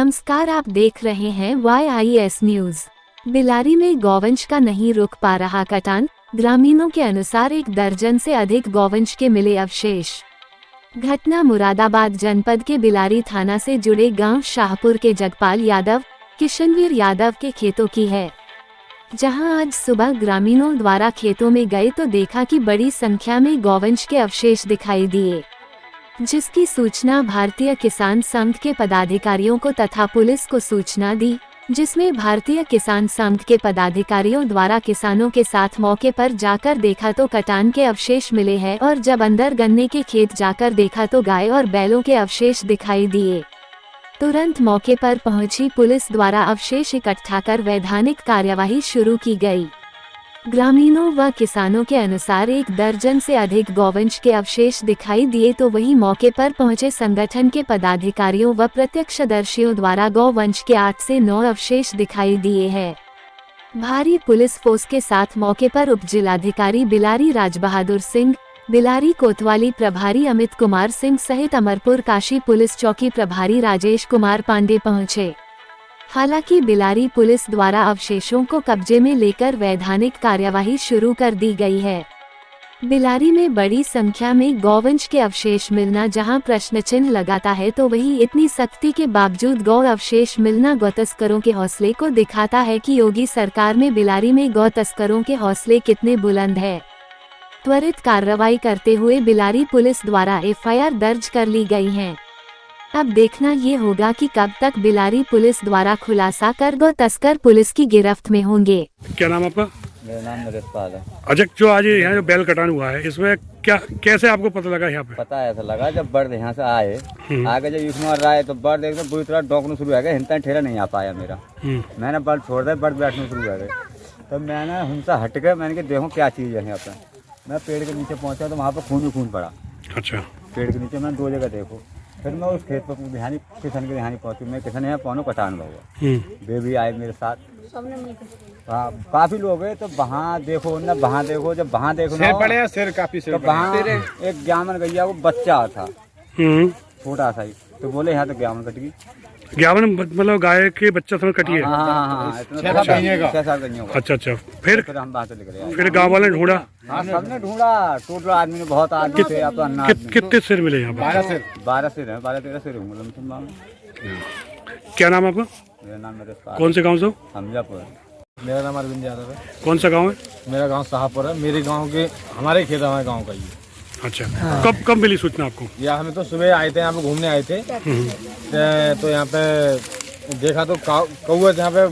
नमस्कार, आप देख रहे हैं YIS न्यूज। बिलारी में गौवंश का नहीं रुक पा रहा कटान। ग्रामीणों के अनुसार 1 दर्जन से अधिक गौवंश के मिले अवशेष। घटना मुरादाबाद जनपद के बिलारी थाना से जुड़े गांव शाहपुर के जगपाल यादव, किशनवीर यादव के खेतों की है, जहां आज सुबह ग्रामीणों द्वारा खेतों में गए तो देखा कि बड़ी संख्या में गौवंश के अवशेष दिखाई दिए, जिसकी सूचना भारतीय किसान संघ के पदाधिकारियों को तथा पुलिस को सूचना दी, जिसमें भारतीय किसान संघ के पदाधिकारियों द्वारा किसानों के साथ मौके पर जाकर देखा तो कटान के अवशेष मिले हैं और जब अंदर गन्ने के खेत जाकर देखा तो गाय और बैलों के अवशेष दिखाई दिए। तुरंत मौके पर पहुंची पुलिस द्वारा अवशेष इकट्ठा कर वैधानिक कार्यवाही शुरू की गई। ग्रामीणों व किसानों के अनुसार 1 दर्जन से अधिक गौवंश के अवशेष दिखाई दिए तो वहीं मौके पर पहुंचे संगठन के पदाधिकारियों व प्रत्यक्षदर्शियों द्वारा गौवंश के 8 से 9 अवशेष दिखाई दिए हैं। भारी पुलिस फोर्स के साथ मौके पर उप जिलाधिकारी बिलारी राजबहादुर सिंह, बिलारी कोतवाली प्रभारी अमित कुमार सिंह सहित अमरपुर काशी पुलिस चौकी प्रभारी राजेश कुमार पांडे पहुंचे। हालांकि बिलारी पुलिस द्वारा अवशेषों को कब्जे में लेकर वैधानिक कार्यवाही शुरू कर दी गई है। बिलारी में बड़ी संख्या में गौवंश के अवशेष मिलना जहां प्रश्न चिन्ह लगाता है, तो वहीं इतनी सख्ती के बावजूद गौ अवशेष मिलना गौ तस्करों के हौसले को दिखाता है कि योगी सरकार में बिलारी में गौ तस्करों के हौसले कितने बुलंद है। त्वरित कार्रवाई करते हुए बिलारी पुलिस द्वारा FIR दर्ज कर ली गई है। अब देखना ये होगा कि कब तक बिलारी पुलिस द्वारा खुलासा कर गौ तस्कर पुलिस की गिरफ्त में होंगे। क्या नाम आपका? मेरा नाम नरेशपाल है। अच्छा, जो आज यहाँ जो बैल कटान हुआ है, इसमें क्या कैसे आपको पता लगा? यहाँ पे पता ऐसा लगा जब बर्द यहाँ से आए, आगे जब इसमें रहा है तो बर्द एकदम बुरी तरह डोंकना शुरू हो गया। हिंता ठेरा नहीं आ पाया मेरा। मैंने बर्द छोड़ दिया, बर्द बैठना शुरू हो गए। तब मैंने हमसे हट गए, मैंने कहा देखो क्या चीज़ है यहाँ पे। मैं पेड़ के नीचे पहुँचा तो वहाँ पर खून ही खून पड़ा। अच्छा, पेड़ के नीचे मैंने 2 जगह देखो। फिर मैं उस खेत पर किसान के यहाँ पहुँची। मैं किसान यहाँ पौनो कटान हुआ, वे भी आए मेरे साथ। हाँ, काफी लोग हैं। तो वहाँ देखो न, वहाँ देखो, जब वहाँ देखो ना सिर काफी सिर, तो वहाँ एक ग्यामन गैया वो बच्चा था, छोटा सा ही। तो बोले यहाँ तो ग्यामन कट गई। ग्यामन मतलब गाय के बच्चा समय कटी है? हाँ, 6 साल का। अच्छा, फिर हम बाहर से निकले। फिर गाँव वाले ढूंढा? हाँ, सबने ढूंढा। टोटल आदमी ने बहुत आदमी थे। कितने सिर मिले यहाँ पर? 12 सिर है, 12-13 सिर होंगे। क्या नाम आपका? मेरा नाम नरेश। कौन से गाँव से? हमजापुर। मेरा नाम अरविंद यादव है। कौन सा गाँव है? मेरा गाँव शाहपुर है। मेरे गाँव के हमारे खेत हमारे गाँव का ही है। अच्छा, कब मिली सूचना आपको? या हमें तो सुबह आए थे, यहाँ पे घूमने आए थे। तो यहाँ पे देखा तो कौवे यहाँ पे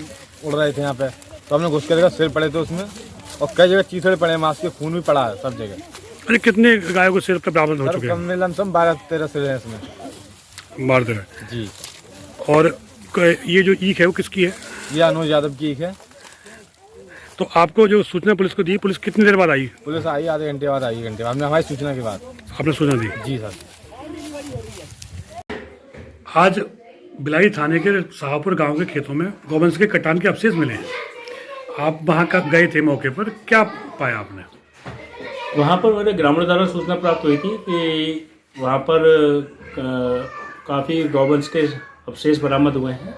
उड़ रहे थे यहाँ पे। तो हमने घुस के देखा, सिर पड़े थे उसमें और कई जगह चीथड़े पड़े, मांस के खून भी पड़ा है सब जगह। अरे कितने गायों को सिर बरामद हो चुके हैं? कम 12-13 सिर है इसमें। 12 जी। और ये जो ईख है वो किसकी है? ये अनुज यादव की ईख है। तो आपको जो सूचना पुलिस को दी, पुलिस कितनी देर बाद आई? पुलिस आई आधे घंटे बाद, आई घंटे बाद हमने हमारी सूचना के बाद। आपने सूचना दी? जी सर। आज बिलारी थाने के शाहपुर गांव के खेतों में गौवंश के कटान के अवशेष मिले हैं। आप वहां कब गए थे मौके पर, क्या पाया आपने? वहाँ पर मेरे ग्रामीणों द्वारा सूचना प्राप्त हुई थी कि वहाँ पर काफ़ी गौवंश के अवशेष बरामद हुए हैं।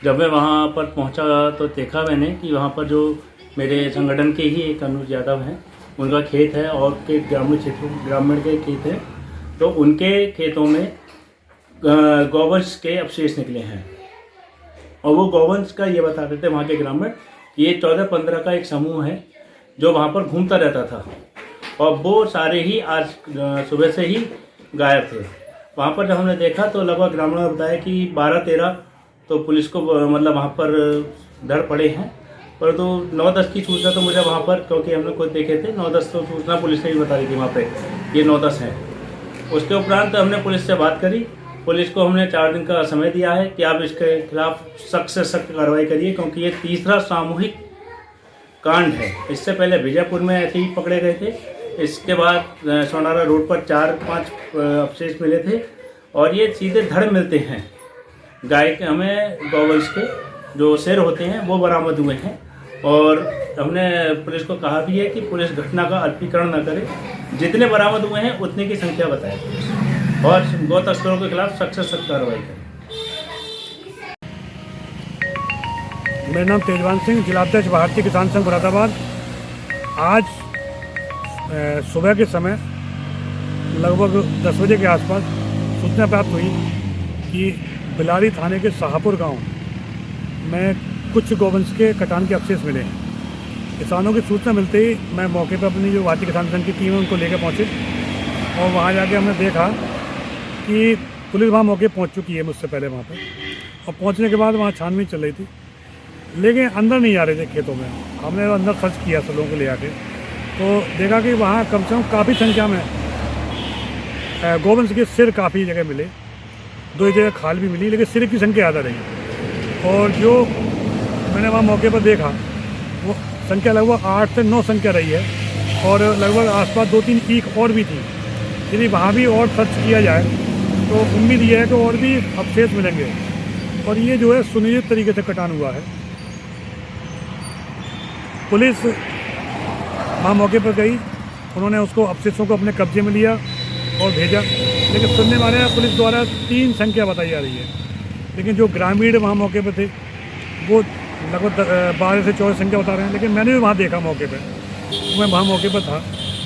जब मैं वहाँ पर पहुँचा तो देखा मैंने कि वहाँ पर जो मेरे संगठन के ही एक अनुज यादव हैं, उनका खेत है और के ग्रामीण के खेत हैं। तो उनके खेतों में गौवंश के अवशेष निकले हैं और वो गौवंश का ये बताते थे वहाँ के ग्रामीण, ये 14-15 का एक समूह है जो वहाँ पर घूमता रहता था और वो सारे ही आज सुबह से ही गायब थे। वहाँ पर जब हमने देखा तो लगभग ग्रामीणों ने बताया कि 12-13 तो पुलिस को मतलब वहाँ पर धर पड़े हैं, परंतु 9-10 की सूचना तो मुझे वहाँ पर, क्योंकि हमने खुद देखे थे, 9-10 तो सूचना पुलिस ने भी बता दी थी वहाँ पे ये 9-10 हैं। उसके उपरांत हमने पुलिस से बात करी। पुलिस को हमने 4 दिन का समय दिया है कि आप इसके खिलाफ सख्त से सख्त कार्रवाई करिए, क्योंकि ये 3रा सामूहिक कांड है। इससे पहले विजयपुर में ऐसे ही पकड़े गए थे। इसके बाद सोनारा रोड पर 4-5 अवशेष मिले थे और ये सीधे धड़ मिलते हैं। गाय के हमें गौवंश के जो सिर होते हैं वो बरामद हुए हैं और हमने पुलिस को कहा भी है कि पुलिस घटना का अल्पीकरण न करे। जितने बरामद हुए हैं उतने की संख्या बताए और गौ तस्करों के खिलाफ सख्त से सख्त कार्रवाई करें। मेरा नाम तेजवान सिंह, जिलाध्यक्ष भारतीय किसान संघ मुरादाबाद। आज सुबह के समय लगभग 10 बजे के आसपास सूचना प्राप्त हुई कि बिलारी थाने के शाहपुर गांव में कुछ गौवंश के कटान के अवशेष मिले हैं। किसानों की सूचना मिलते ही मैं मौके पर अपनी जो भारतीय किसान संघ की टीम है उनको लेकर पहुँचे और वहाँ जाके हमने देखा कि पुलिस वहाँ मौके पहुँच चुकी है मुझसे पहले वहाँ पर, और पहुँचने के बाद वहाँ छानबीन चल रही थी, लेकिन अंदर नहीं आ रहे थे खेतों में। हमने अंदर सर्च किया सब लोगों को ले आके, तो देखा कि वहाँ कम से कम काफ़ी संख्या में गौवंश के सिर काफ़ी जगह मिले, 2 जगह खाल भी मिली, लेकिन सिर की संख्या ज़्यादा रही। और जो मैंने वहाँ मौके पर देखा वो संख्या लगभग 8 से 9 संख्या रही है, और लगभग आसपास 2-3 ईख और भी थी। यदि वहाँ भी और सर्च किया जाए तो उम्मीद ये है कि और भी अवशेष मिलेंगे, और ये जो है सुनिश्चित तरीके से कटान हुआ है। पुलिस वहाँ मौके पर गई, उन्होंने उसको अवशेषों को अपने कब्जे में लिया और भेजा, लेकिन सुनने वाले हैं पुलिस द्वारा 3 संख्या बताई जा रही है, लेकिन जो ग्रामीण वहाँ मौके पर थे वो लगभग 12 से 14 संख्या बता रहे हैं। लेकिन मैंने भी वहाँ देखा मौके पर, मैं वहाँ मौके पर था,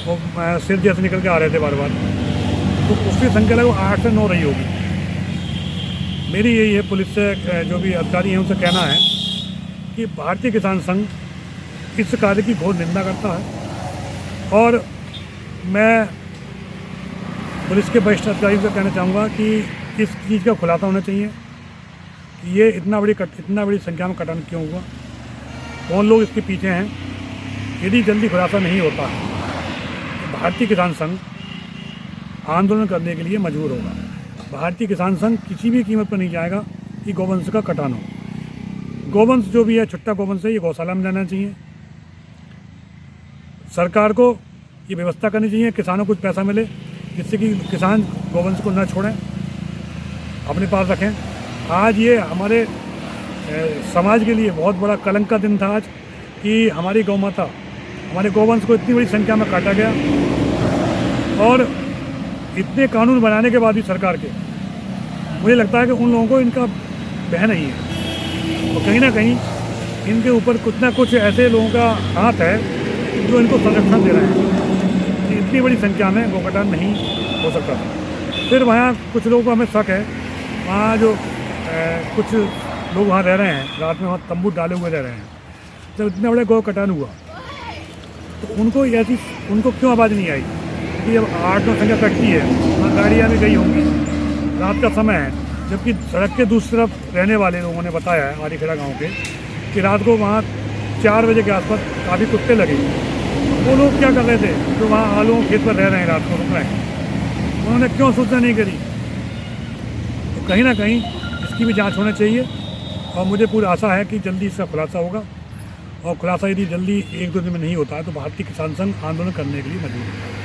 वो सिर जैसे निकल के आ रहे थे बार बार, तो उसकी संख्या लगभग 8 से 9 रही होगी। मेरी यही है पुलिस से, जो भी अधिकारी हैं उनसे कहना है कि भारतीय किसान संघ इस कार्य की घोर निंदा करता है, और मैं पुलिस के वरिष्ठ अधिकारियों से कहना चाहूँगा कि इस चीज़ का खुलासा होना चाहिए कि ये इतना बड़ी संख्या में कटान क्यों हुआ, कौन लोग इसके पीछे हैं। यदि जल्दी खुलासा नहीं होता है तो भारतीय किसान संघ आंदोलन करने के लिए मजबूर होगा। भारतीय किसान संघ किसी भी कीमत पर नहीं जाएगा कि गौवंश का कटान हो। गौवंश जो भी है, छुट्टा गौवंश है, ये गौशाला में जाना चाहिए। सरकार को ये व्यवस्था करनी चाहिए, किसानों को कुछ पैसा मिले जिससे कि किसान गौवंश को न छोड़ें, अपने पास रखें। आज ये हमारे समाज के लिए बहुत बड़ा कलंक का दिन था आज, कि हमारी गौ माता, हमारे गौवंश को इतनी बड़ी संख्या में काटा गया, और इतने कानून बनाने के बाद भी सरकार के, मुझे लगता है कि उन लोगों को इनका बह नहीं है, और कहीं ना कहीं इनके ऊपर कुछ ना कुछ ऐसे लोगों का हाथ है जो इनको संरक्षण दे रहे हैं कि इतनी बड़ी संख्या में गौकटान नहीं हो सकता था। फिर वहाँ कुछ लोगों को हमें शक है, वहाँ जो कुछ लोग वहाँ रह रहे हैं, रात में वहाँ तंबू डाले हुए रह रहे हैं, जब इतना बड़ा गौ कटान हुआ तो उनको क्यों आवाज़ नहीं आई? कि जब 8-9 संख्या कटती है, वहाँ गाड़ियाँ भी गई होंगी, रात का समय है, जबकि सड़क के दूसरी तरफ रहने वाले लोगों ने बताया है, आरीखेड़ा गांव के, कि रात को वहाँ 4 बजे के आसपास काफ़ी कुत्ते लगे। वो लोग क्या कर रहे थे जो वहाँ आलू खेत पर रह रहे हैं, रात को रुक रहे हैं, उन्होंने क्यों सूचना नहीं करी? तो कहीं ना कहीं इसकी भी जाँच होनी चाहिए, और मुझे पूरी आशा है कि जल्दी इसका खुलासा होगा, और खुलासा यदि जल्दी 1-2 दिन में नहीं होता है तो भारतीय किसान संघ आंदोलन करने के लिए मजबूर है।